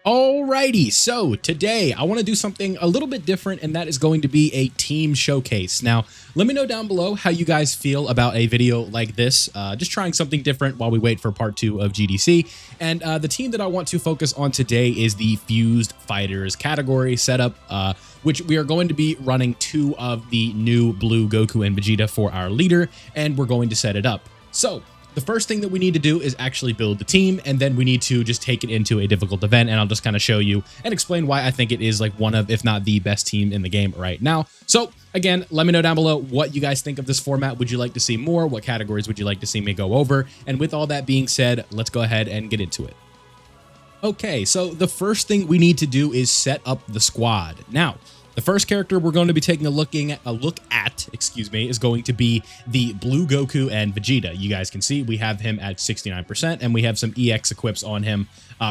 Alrighty, so today I want to do something a little bit different, and that is going to be a team showcase. Now, let me know down below how you guys feel about a video like this, just trying something different while we wait for part 2 of GDC. And the team that I want to focus on today is the Fused Fighters category setup, which we are going to be running 2 of the new blue Goku and Vegeta for our leader, and we're going to set it up. So the first thing that we need to do is actually build the team, and then we need to just take it into a difficult event, and I'll just kind of show you and explain why I think it is like one of, if not the best team in the game right now. So again, let me know down below what you guys think of this format. Would you like to see more? What categories would you like to see me go over? And with all that being said, let's go ahead and get into it. Okay, so the first thing we need to do is set up the squad. Now, the first character we're going to be taking a look at, is going to be the blue Goku and Vegeta. You guys can see we have him at 69%, and we have some EX equips on him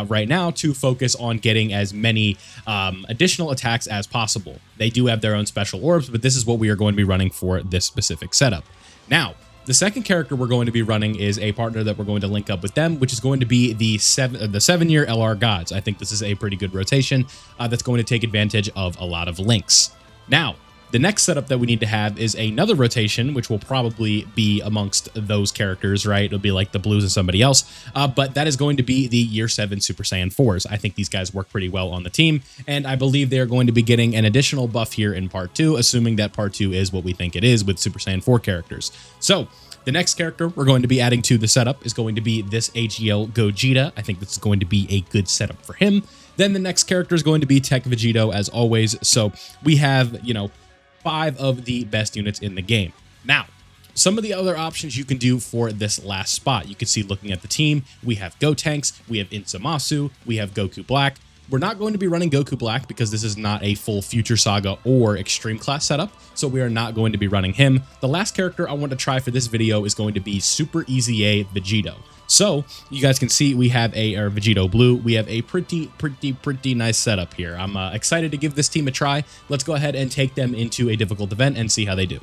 right now to focus on getting as many additional attacks as possible. They do have their own special orbs, but this is what we are going to be running for this specific setup. Now, the second character we're going to be running is a partner that we're going to link up with them, which is going to be the 7-year LR Gods. I think this is a pretty good rotation that's going to take advantage of a lot of links. Now, the next setup that we need to have is another rotation, which will probably be amongst those characters, right? It'll be like the blues and somebody else, but that is going to be the Year 7 Super Saiyan 4s. I think these guys work pretty well on the team, and I believe they're going to be getting an additional buff here in Part 2, assuming that Part 2 is what we think it is with Super Saiyan 4 characters. So the next character we're going to be adding to the setup is going to be this AGL Gogeta. I think this is going to be a good setup for him. Then the next character is going to be Tech Vegito, as always. So we have, 5 of the best units in the game. Now, some of the other options you can do for this last spot. You can see, looking at the team, we have Gotenks, we have Insamasu, we have Goku Black. We're not going to be running Goku Black because this is not a full Future Saga or Extreme Class setup, so we are not going to be running him. The last character I want to try for this video is going to be Super Easy A Vegito. So you guys can see we have our Vegito Blue. We have a pretty nice setup here. I'm excited to give this team a try. Let's go ahead and take them into a difficult event and see how they do.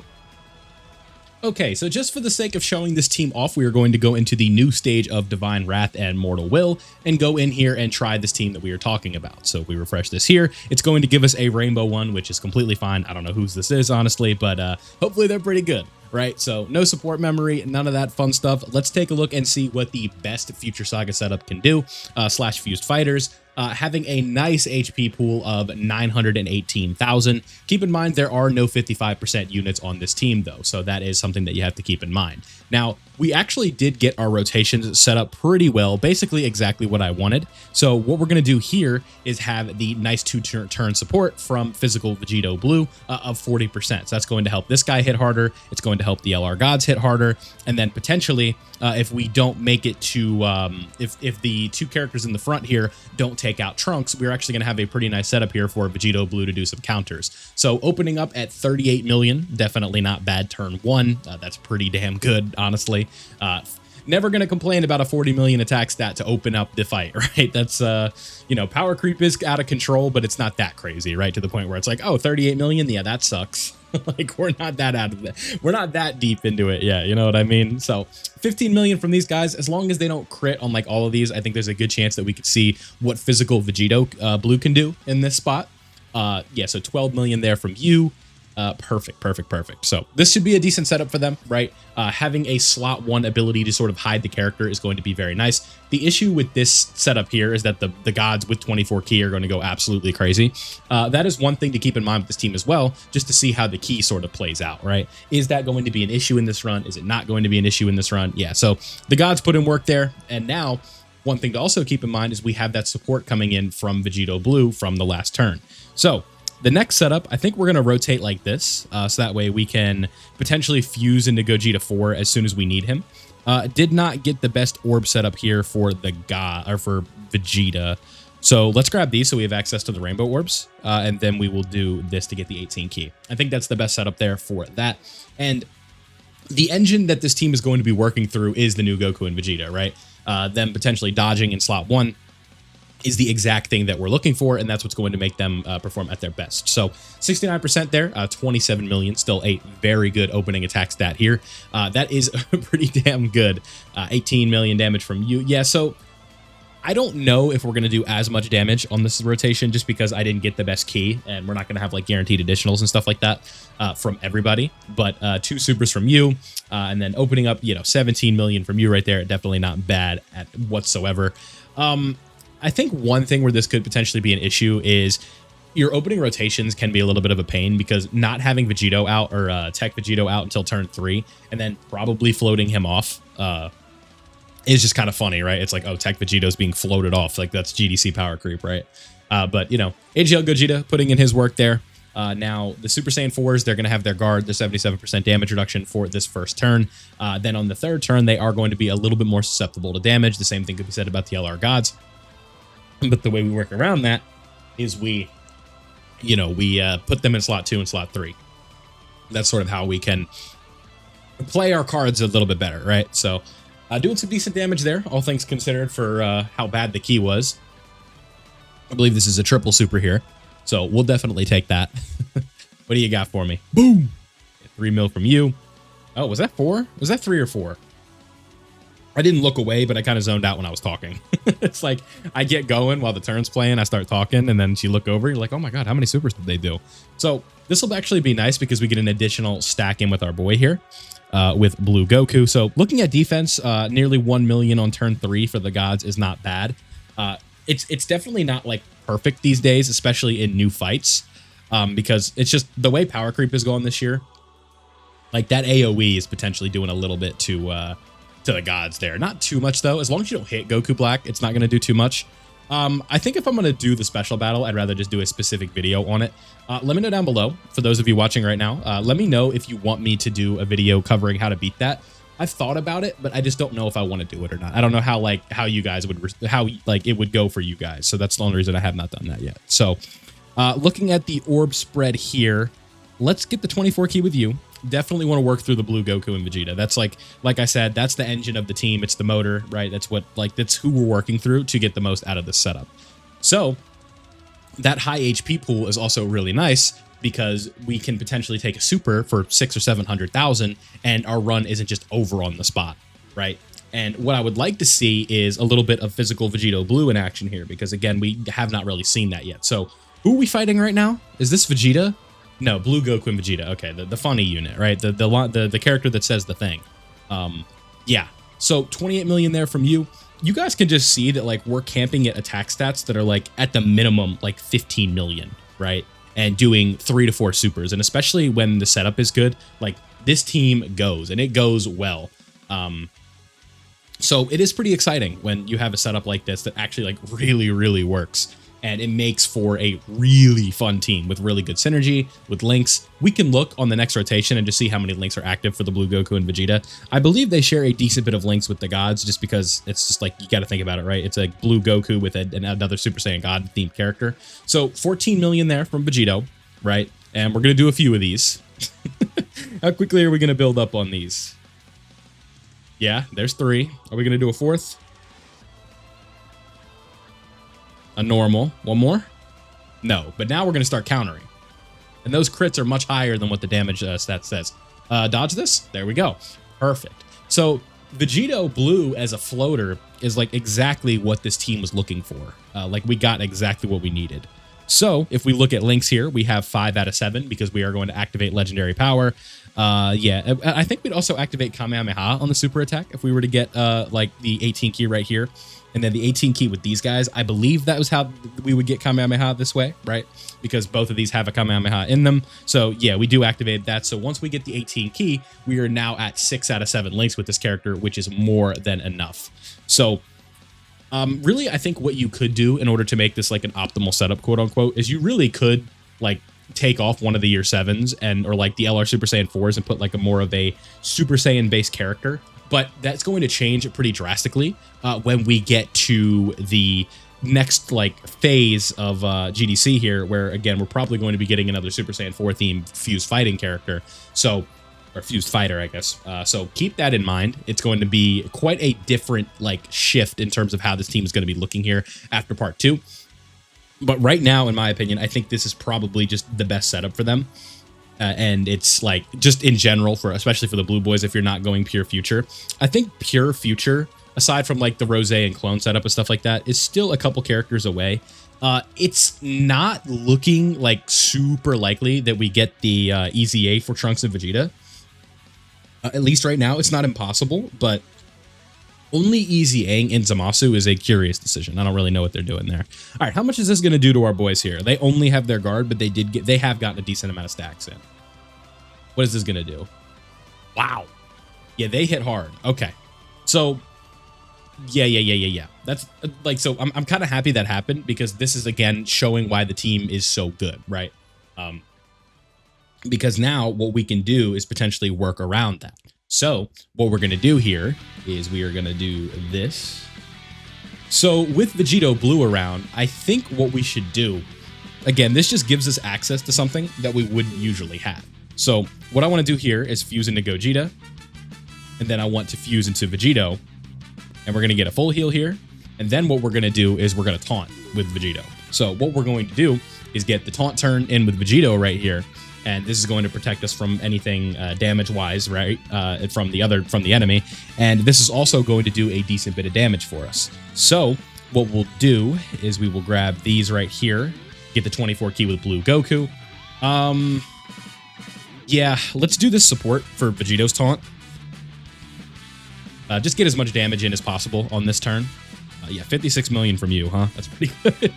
Okay, so just for the sake of showing this team off, we are going to go into the new stage of Divine Wrath and Mortal Will and go in here and try this team that we are talking about. So if we refresh this here, it's going to give us a rainbow one, which is completely fine. I don't know whose this is, honestly, but hopefully they're pretty good, right? So no support memory, none of that fun stuff. Let's take a look and see what the best Future Saga setup can do, / Fused Fighters. Having a nice HP pool of 918,000. Keep in mind, there are no 55% units on this team, though, so that is something that you have to keep in mind. Now, we actually did get our rotations set up pretty well, basically exactly what I wanted. So what we're going to do here is have the nice 2-turn support from Physical Vegito Blue of 40%. So that's going to help this guy hit harder. It's going to help the LR Gods hit harder. And then potentially, if we don't make it to, if the 2 characters in the front here don't take out Trunks, we're actually going to have a pretty nice setup here for Vegito Blue to do some counters. So opening up at 38 million, definitely not bad turn 1. That's pretty damn good, honestly. Never going to complain about a 40 million attack stat to open up the fight, right? That's, power creep is out of control, but it's not that crazy, right? To the point where it's like, oh, 38 million? Yeah, that sucks. Like, we're not that out of it. We're not that deep into it. Yeah, you know what I mean? So 15 million from these guys, as long as they don't crit on like all of these, I think there's a good chance that we could see what Physical Vegito Blue can do in this spot. Yeah, so 12 million there from you. Perfect. So this should be a decent setup for them, right? Having a slot 1 ability to sort of hide the character is going to be very nice. The issue with this setup here is that the gods with 24 key are going to go absolutely crazy. That is one thing to keep in mind with this team as well, just to see how the key sort of plays out, right? Is that going to be an issue in this run? Is it not going to be an issue in this run? Yeah, so the gods put in work there, and now one thing to also keep in mind is we have that support coming in from Vegito Blue from the last turn. So the next setup, I think we're going to rotate like this, so that way we can potentially fuse into Gogeta 4 as soon as we need him. Did not get the best orb setup here for the for Vegeta. So let's grab these so we have access to the rainbow orbs, and then we will do this to get the 18 key. I think that's the best setup there for that. And the engine that this team is going to be working through is the new Goku and Vegeta, right? Them potentially dodging in slot 1 is the exact thing that we're looking for, and that's what's going to make them perform at their best. So 69% there, 27 million, still a very good opening attack stat here. That is pretty damn good. 18 million damage from you. Yeah, so I don't know if we're going to do as much damage on this rotation just because I didn't get the best key, and we're not going to have like guaranteed additionals and stuff like that from everybody. But 2 supers from you, and then opening up, 17 million from you right there. Definitely not bad at whatsoever. I think one thing where this could potentially be an issue is your opening rotations can be a little bit of a pain because not having Vegito out or Tech Vegito out until turn 3 and then probably floating him off is just kind of funny, right? It's like, oh, Tech Vegito's being floated off. Like, that's GDC power creep, right? But, AGL Gogeta putting in his work there. Now, the Super Saiyan 4s, they're going to have their guard, the 77% damage reduction for this first turn. Then on the third turn, they are going to be a little bit more susceptible to damage. The same thing could be said about the LR Gods. But the way we work around that is we put them in slot 2 and slot 3. That's sort of how we can play our cards a little bit better, right? So, doing some decent damage there, all things considered, for how bad the key was. I believe this is a triple super here, so we'll definitely take that. What do you got for me? Boom! 3 mil from you. Oh, was that 4? Was that 3 or 4? I didn't look away, but I kind of zoned out when I was talking. It's like I get going while the turn's playing, I start talking, and then you look over, you're like, oh my god, how many supers did they do? So this will actually be nice because we get an additional stack in with our boy here. With Blue Goku. So looking at defense, nearly 1 million on turn 3 for the gods is not bad. It's definitely not like perfect these days, especially in new fights, because it's just the way power creep is going this year. Like that AoE is potentially doing a little bit to the gods there. Not too much though. As long as you don't hit Goku Black, it's not going to do too much. I think if I'm going to do the special battle, I'd rather just do a specific video on it. Let me know down below, for those of you watching right now. Let me know if you want me to do a video covering how to beat that. I've thought about it, but I just don't know if I want to do it or not. I don't know how you guys would, it would go for you guys. So that's the only reason I have not done that yet. So looking at the orb spread here, let's get the 24 key with you. Definitely want to work through the Blue Goku and Vegeta. That's like I said, that's the engine of the team. It's the motor, right? That's that's who we're working through to get the most out of this setup. So that high HP pool is also really nice because we can potentially take a super for 600,000 or 700,000 and our run isn't just over on the spot, right? And what I would like to see is a little bit of physical Vegito Blue in action here because again, we have not really seen that yet. So who are we fighting right now? Is this Vegeta? No, Blue Goku and Vegeta. Okay, the funny unit, right? The character that says the thing. Yeah. So 28 million there from you. You guys can just see that like we're camping at attack stats that are like at the minimum like 15 million, right? And doing 3 to 4 supers, and especially when the setup is good, like this team goes and it goes well. So it is pretty exciting when you have a setup like this that actually like really works. And it makes for a really fun team with really good synergy, with links. We can look on the next rotation and just see how many links are active for the Blue Goku and Vegeta. I believe they share a decent bit of links with the gods just because it's just like, you got to think about it, right? It's a Blue Goku with another Super Saiyan God themed character. So 14 million there from Vegito, right? And we're going to do a few of these. How quickly are we going to build up on these? Yeah, there's 3. Are we going to do a 4th? A normal. One more? No, but now we're going to start countering. And those crits are much higher than what the damage stat says. Dodge this? There we go. Perfect. So Vegito Blue as a floater is like exactly what this team was looking for. Like we got exactly what we needed. So if we look at links here, we have 5 out of 7 because we are going to activate legendary power. Yeah, I think we'd also activate Kamehameha on the super attack if we were to get like the 18 key right here. And then the 18 key with these guys, I believe that was how we would get Kamehameha this way, right? Because both of these have a Kamehameha in them. So yeah, we do activate that. So once we get the 18 key, we are now at 6 out of 7 links with this character, which is more than enough. So really, I think what you could do in order to make this like an optimal setup, quote unquote, is you really could like take off one of the year 7s or like the LR Super Saiyan 4s and put like a more of a Super Saiyan based character. But that's going to change pretty drastically when we get to the next like phase of GDC here, where again we're probably going to be getting another Super Saiyan 4 themed fused fighting character. So, or fused fighter, I guess. So keep that in mind. It's going to be quite a different like shift in terms of how this team is going to be looking here after part 2. But right now, in my opinion, I think this is probably just the best setup for them. And it's like just in general for especially for the blue boys, if you're not going pure future, I think pure future aside from like the Rose and clone setup and stuff like that, is still a couple characters away. It's not looking like super likely that we get the EZA for Trunks and Vegeta. At least right now, it's not impossible, but only EZAing in Zamasu is a curious decision. I don't really know what they're doing there. All right, how much is this going to do to our boys here? They only have their guard, but they have gotten a decent amount of stacks in. What is this going to do? Wow. Yeah, they hit hard. Okay. So, yeah. That's like, so I'm kind of happy that happened, because this is, again, showing why the team is so good, right? Because now what we can do is potentially work around that. So what we're going to do here is we are going to do this. So with Vegito Blue around, I think what we should do, again, this just gives us access to something that we wouldn't usually have. So what I want to do here is fuse into Gogeta, and then I want to fuse into Vegito, and we're going to get a full heal here. And then what we're going to do is we're going to taunt with Vegito. So what we're going to do is get the taunt turn in with Vegito right here. And this is going to protect us from anything damage-wise, right? From the enemy. And this is also going to do a decent bit of damage for us. So what we'll do is we will grab these right here, get the 24 key with Blue Goku. Yeah, let's do this support for Vegito's taunt. Just get as much damage in as possible on this turn. Yeah, 56 million from you, huh? That's pretty good.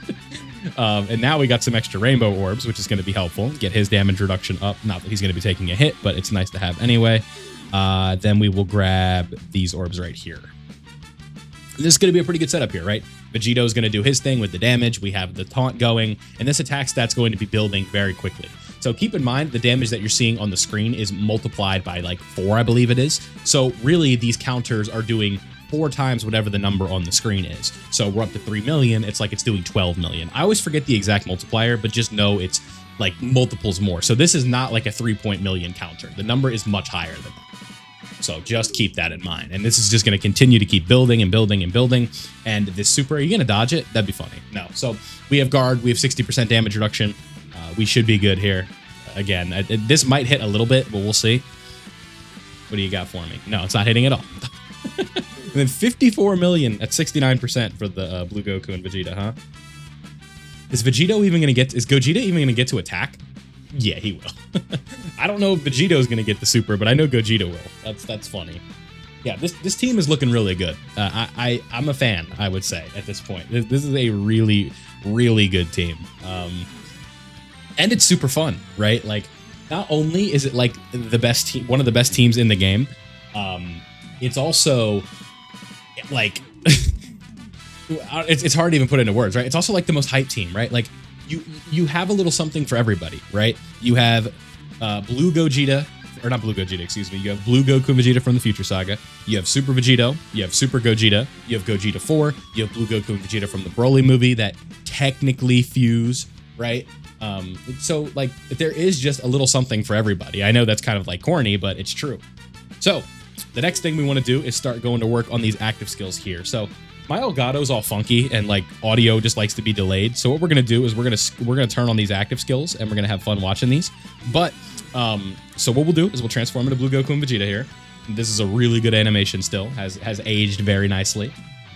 And now we got some extra rainbow orbs, which is going to be helpful. Get his damage reduction up. Not that he's going to be taking a hit, but it's nice to have anyway. Then we will grab these orbs right here. This is going to be a pretty good setup here, right? Vegito is going to do his thing with the damage. We have the taunt going, and this attack stat's going to be building very quickly. So keep in mind, the damage that you're seeing on the screen is multiplied by like 4, I believe it is. So really, these counters are doing 4 times whatever the number on the screen is. So we're up to 3 million. It's like it's doing 12 million. I always forget the exact multiplier, but just know it's like multiples more. So this is not like a 3.million counter. The number is much higher than that. So just keep that in mind. And this is just going to continue to keep building and building and building. And this super, are you going to dodge it? That'd be funny. No. So we have guard. We have 60% damage reduction. We should be good here. Again, this might hit a little bit, but we'll see. What do you got for me? No, it's not hitting at all. And then 54 million at 69% for the Blue Goku and Vegeta, huh? Is Vegito even going to get... Is Gogeta even going to get to attack? Yeah, he will. I don't know if Vegito's going to get the super, but I know Gogeta will. That's funny. Yeah, this team is looking really good. I'm a fan, I would say, at this point. This is a really, really good team. And it's super fun, right? Like, not only is it like the best team, one of the best teams in the game, it's also like it's hard to even put into words, right? It's also like the most hype team, right? Like you have a little something for everybody, right? You have Blue Gogeta, or not Blue Gogeta, excuse me. You have Blue Goku and Vegeta from the Future Saga. You have Super Vegito. You have Super Gogeta. You have Gogeta 4. You have Blue Goku and Vegeta from the Broly movie that technically fuse, right? So like there is just a little something for everybody. I know that's kind of like corny, but it's true. So the next thing we want to do is start going to work on these active skills here. So my Elgato's all funky and like audio just likes to be delayed. So what we're going to do is we're going to turn on these active skills and we're going to have fun watching these. But so what we'll do is we'll transform into Blue Goku and Vegeta here. This is a really good animation still, has aged very nicely.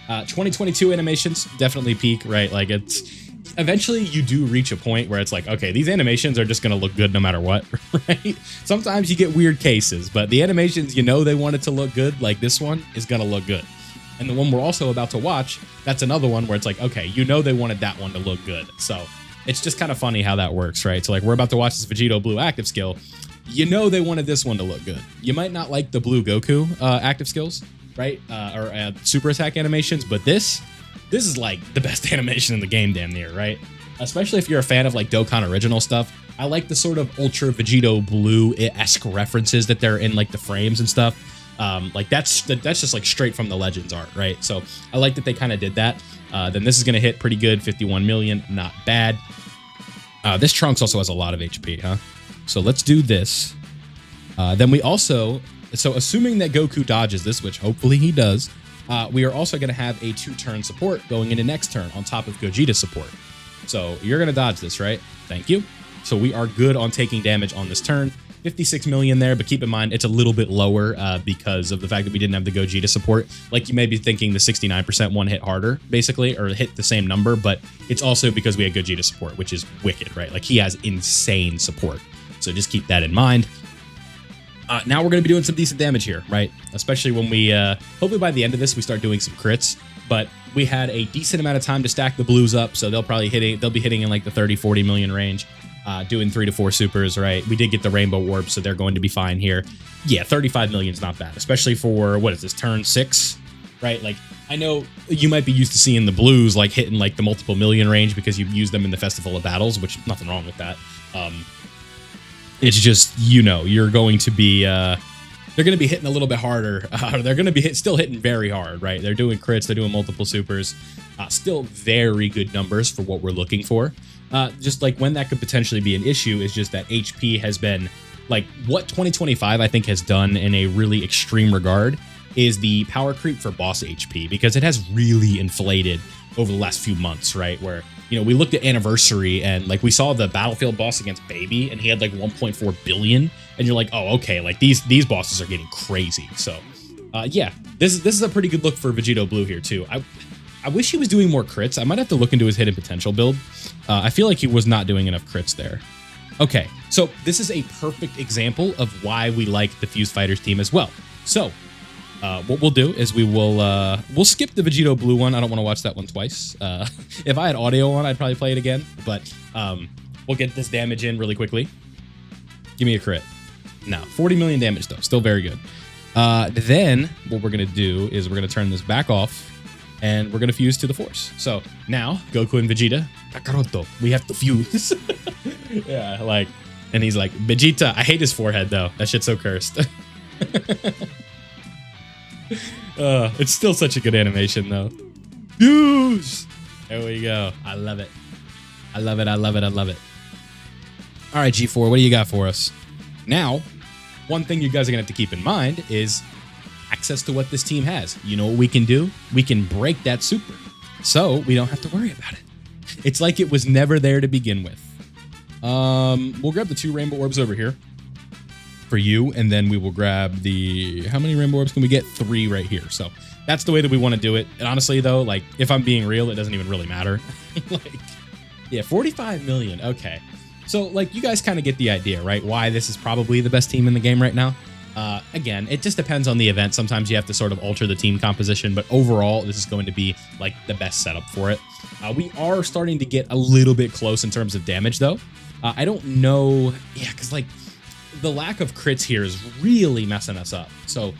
2022 animations definitely peak, right? Like it's eventually you do reach a point where it's like, okay, these animations are just going to look good no matter what, right? Sometimes you get weird cases, but the animations, you know, they want it to look good. Like this one is going to look good. And the one we're also about to watch, that's another one where it's like, okay, you know, they wanted that one to look good. So it's just kind of funny how that works, right? So like we're about to watch this Vegito Blue active skill. You know, they wanted this one to look good. You might not like the Blue Goku active skills, right? Or super attack animations, but this is like the best animation in the game, damn near, right? Especially if you're a fan of like Dokkan original stuff. I like the sort of Ultra Vegito Blue-esque references that they're in like the frames and stuff. Like that's just like straight from the Legends art, right? So I like that they kind of did that. Then this is going to hit pretty good, 51 million, not bad. This Trunks also has a lot of HP, huh? So let's do this. Then we also, so assuming that Goku dodges this, which hopefully he does, we are also going to have a 2-turn support going into next turn on top of Gogeta's support. So you're going to dodge this, right? Thank you. So we are good on taking damage on this turn. 56 million there, but keep in mind it's a little bit lower because of the fact that we didn't have the Gogeta support. Like you may be thinking the 69% one hit harder, basically, or hit the same number, but it's also because we had Gogeta support, which is wicked, right? Like he has insane support. So just keep that in mind. Now we're going to be doing some decent damage here, right? Especially when we, hopefully by the end of this, we start doing some crits. But we had a decent amount of time to stack the blues up, so they'll be hitting in like the 30-40 million range. Doing 3 to 4 supers, right? We did get the rainbow orb, so they're going to be fine here. Yeah, 35 million is not bad, especially for, what is this, turn 6, right? Like, I know you might be used to seeing the blues, like, hitting, like, the multiple million range because you've used them in the Festival of Battles, which, nothing wrong with that. It's just, you know, you're going to be, they're going to be hitting a little bit harder. They're going to be still hitting very hard, right? They're doing crits, they're doing multiple supers. Still very good numbers for what we're looking for. Just like when that could potentially be an issue is just that HP has been like what 2025 I think has done in a really extreme regard is the power creep for boss HP, because it has really inflated over the last few months, right? Where, you know, we looked at Anniversary and like we saw the Battlefield boss against Baby and he had like 1.4 billion and you're like, oh, okay, like these bosses are getting crazy. So yeah, this is a pretty good look for Vegito Blue here too. I wish he was doing more crits. I might have to look into his hidden potential build. I feel like he was not doing enough crits there. Okay, so this is a perfect example of why we like the Fused Fighters team as well. So what we'll do is we'll skip the Vegito Blue one. I don't want to watch that one twice. If I had audio on, I'd probably play it again. But we'll get this damage in really quickly. Give me a crit. No, 40 million damage though. Still very good. Then what we're going to do is we're going to turn this back off. And we're going to fuse to the Force. So now, Goku and Vegeta, Kakaroto, we have to fuse. Yeah, like, and he's like, Vegeta, I hate his forehead, though. That shit's so cursed. It's still such a good animation, though. Fuse! There we go. I love it. I love it, I love it, I love it. All right, G4, what do you got for us? Now, one thing you guys are going to have to keep in mind is access to what this team has. You know what we can do? We can break that super, so we don't have to worry about it. It's like it was never there to begin with. We'll grab the 2 rainbow orbs over here for you, and then we will grab the... How many rainbow orbs can we get? 3 right here. So that's the way that we want to do it. And honestly, though, like, if I'm being real, it doesn't even really matter. Like, yeah, 45 million. Okay. So, like, you guys kind of get the idea, right? Why this is probably the best team in the game right now. Again, it just depends on the event. Sometimes you have to sort of alter the team composition, but overall, this is going to be like the best setup for it. We are starting to get a little bit close in terms of damage, though. I don't know. Yeah, because like the lack of crits here is really messing us up. So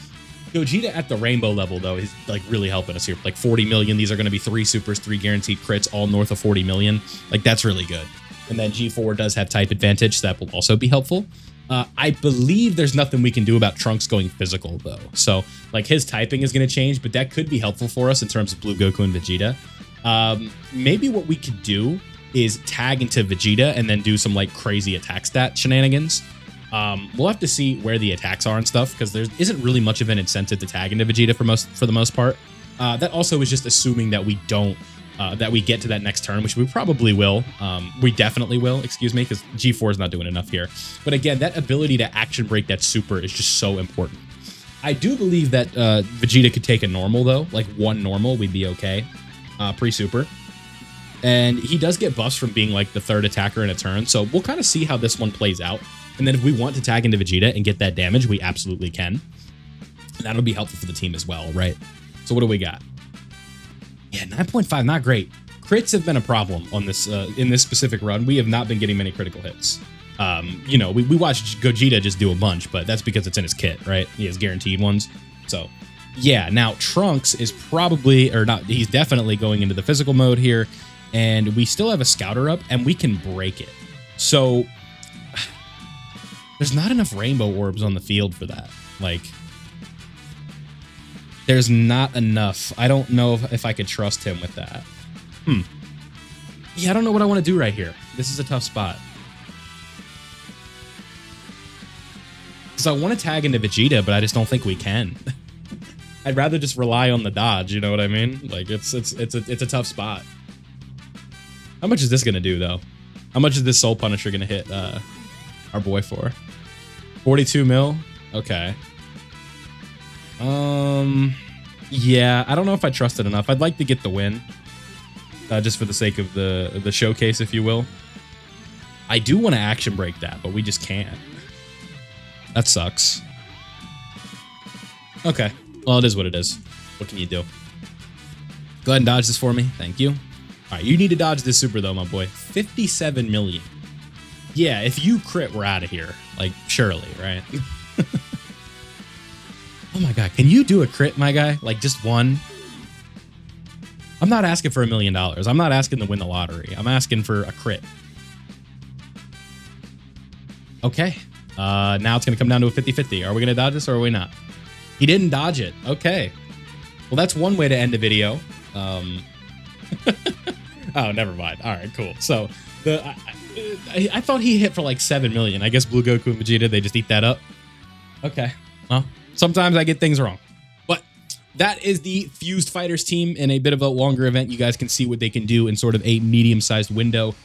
Gogeta at the rainbow level, though, is like really helping us here. Like 40 million. These are going to be 3 supers, 3 guaranteed crits, all north of 40 million. Like that's really good. And then G4 does have type advantage, so that will also be helpful. I believe there's nothing we can do about Trunks going physical, though. So, like, his typing is going to change, but that could be helpful for us in terms of Blue Goku and Vegeta. Maybe what we could do is tag into Vegeta and then do some, like, crazy attack stat shenanigans. We'll have to see where the attacks are and stuff, because there isn't really much of an incentive to tag into Vegeta for the most part. That also is just assuming that we don't... that we get to that next turn, which we probably will. We definitely will, excuse me, because G4 is not doing enough here. But again, that ability to action break that super is just so important. I do believe that Vegeta could take a normal, though. Like 1 normal, we'd be okay. Pre-super. And he does get buffs from being like the 3rd attacker in a turn, so we'll kind of see how this one plays out. And then if we want to tag into Vegeta and get that damage, we absolutely can. And that'll be helpful for the team as well, right? So what do we got? Yeah, 9.5, not great. Crits have been a problem on this in this specific run. We have not been getting many critical hits. You know, we watched Gogeta just do a bunch, but that's because it's in his kit, right? He has guaranteed ones. So, yeah, now Trunks is probably, or not, he's definitely going into the physical mode here, and we still have a Scouter up, and we can break it. So, there's not enough rainbow orbs on the field for that. Like... There's not enough. I don't know if I could trust him with that. Yeah, I don't know what I want to do right here. This is a tough spot. Because I want to tag into Vegeta, but I just don't think we can. I'd rather just rely on the dodge, you know what I mean? Like, it's a tough spot. How much is this going to do, though? How much is this Soul Punisher going to hit our boy for? 42 mil. Okay. Yeah, I don't know if I trust it enough. I'd like to get the win, just for the sake of the showcase, if you will. I do want to action break that, but we just can't. That sucks. Okay, well, it is what it is. What can you do? Go ahead and dodge this for me. Thank you. All right, you need to dodge this super, though, my boy. 57 million. Yeah, if you crit, we're out of here. Like, surely, right? Oh, my God. Can you do a crit, my guy? Like, just one? I'm not asking for $1 million. I'm not asking to win the lottery. I'm asking for a crit. Okay. Now it's going to come down to a 50-50. Are we going to dodge this or are we not? He didn't dodge it. Okay. Well, that's one way to end the video. Oh, never mind. All right, cool. So I thought he hit for like 7 million. I guess Blue Goku and Vegeta, they just eat that up. Okay. Well, sometimes I get things wrong. But that is the Fused Fighters team in a bit of a longer event. You guys can see what they can do in sort of a medium-sized window.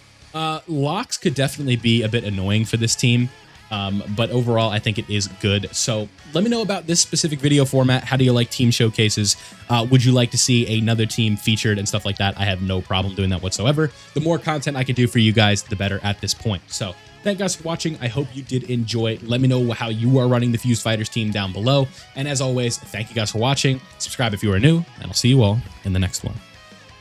Locks could definitely be a bit annoying for this team. But overall, I think it is good. So let me know about this specific video format. How do you like team showcases? Would you like to see another team featured and stuff like that? I have no problem doing that whatsoever. The more content I can do for you guys, the better at this point. So thank you guys for watching. I hope you did enjoy. Let me know how you are running the Fused Fighters team down below. And as always, thank you guys for watching. Subscribe if you are new, and I'll see you all in the next one.